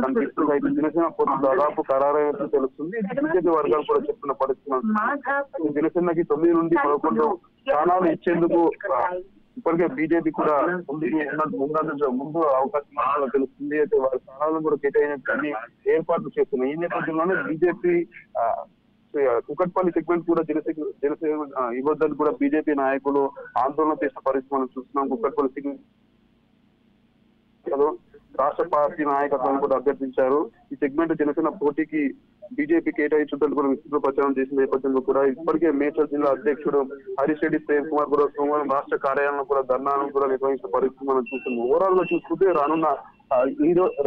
కనిపిస్తుంది. అయితే జనసేన పొత్తు దాదాపు ఖరారైనట్టు తెలుస్తుంది. బీజేపీ వర్గాలు కూడా చెప్తున్న పరిస్థితి జనసేనకి 9 నుండి 11 స్థానాలు ఇచ్చేందుకు ఇప్పటికే బీజేపీ కూడా ముందు అవకాశం తెలుస్తుంది. అయితే వారి స్థానాలను కూడా కేటాయించి అన్ని ఏర్పాట్లు చేస్తున్నాయి. ఈ నేపథ్యంలోనే బీజేపీ కుకట్పల్లి సెగ్మెంట్ కూడా జనసేన ఇవ్వద్దని కూడా బీజేపీ నాయకులు ఆందోళన చేసిన పరిస్థితి మనం చూస్తున్నాం. కుకట్పల్లి సెగ్మెంట్ రాష్ట్ర పార్టీ నాయకత్వం కూడా అభ్యర్థించారు. ఈ సెగ్మెంట్ జనసేన పోటీకి బీజేపీ కేటాయించుంటూ కూడా విస్తృత ప్రచారం చేసిన నేపథ్యంలో కూడా ఇప్పటికే మేడ్చల్ జిల్లా అధ్యక్షుడు హరీష్ రెడ్డి ప్రేమ్ కుమార్ కూడా సోమవారం రాష్ట్ర కార్యాలయంలో కూడా ధర్నాను కూడా నిర్వహించిన పరిస్థితి మనం చూస్తున్నాం. ఓవరాల్ గా చూసుకుంటే రానున్న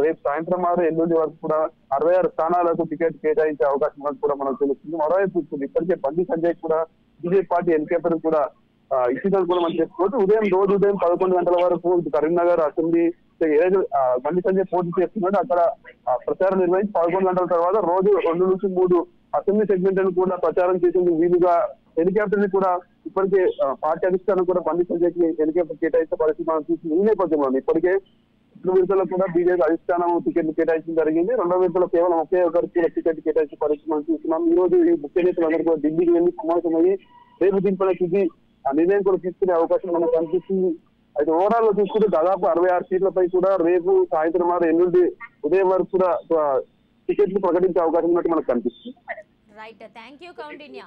రేపు సాయంత్రం 6 ఎల్లుండి వరకు కూడా 66 స్థానాలకు టికెట్ కేటాయించే అవకాశం కూడా మనకు తెలుస్తుంది. మరోవైపు చూస్తుంది ఇప్పటికే బండి సంజయ్ కూడా బీజేపీ పార్టీ ఎన్నికలు కూడా ఇచ్చిందని కూడా మనం చెప్పుకోవచ్చు. రోజు ఉదయం 11 గంటల వరకు కరీంనగర్ అసెంబ్లీ ఏదైతే బండి సంజయ్ పోటీ చేస్తున్నాడో అక్కడ ప్రచారం నిర్వహించి 11 గంటల తర్వాత రోజు 2 నుంచి 3 అసెంబ్లీ సెగ్మెంట్లను కూడా ప్రచారం చేసేందుకు వీలుగా హెలికాప్టర్ ని కూడా ఇప్పటికే పార్టీ అధిష్టానం కూడా బండి సంజయ్కి హెలికాప్టర్ కేటాయించే పరిస్థితి మనం చూసింది. ఈ నేపథ్యంలో ఇప్పటికే 2 విడతల్లో కూడా బీజేపీ అధిష్టానం టికెట్లు కేటాయించడం జరిగింది. 2వ విడతలో కేవలం ఒకే ఒకరికి కూడా టికెట్ కేటాయించే పరిస్థితి మనం చూస్తున్నాం. ఈ రోజు ఈ ముఖ్య నేతలందరూ కూడా ఢిల్లీకి వెళ్లి సమావేశమయ్యి రేపు దీనిపై చూసి ఆ నిర్ణయం కూడా తీసుకునే అవకాశం మనకు కనిపిస్తుంది. అయితే ఓవరాల్ గా చూసుకుంటే దాదాపు 66 సీట్లపై కూడా రేపు సాయంత్రం 6 ఎల్లుండి ఉదయం వరకు కూడా టికెట్లు ప్రకటించే అవకాశం ఉన్నట్టు మనకు కనిపిస్తుంది. Right, thank you Kaundinya.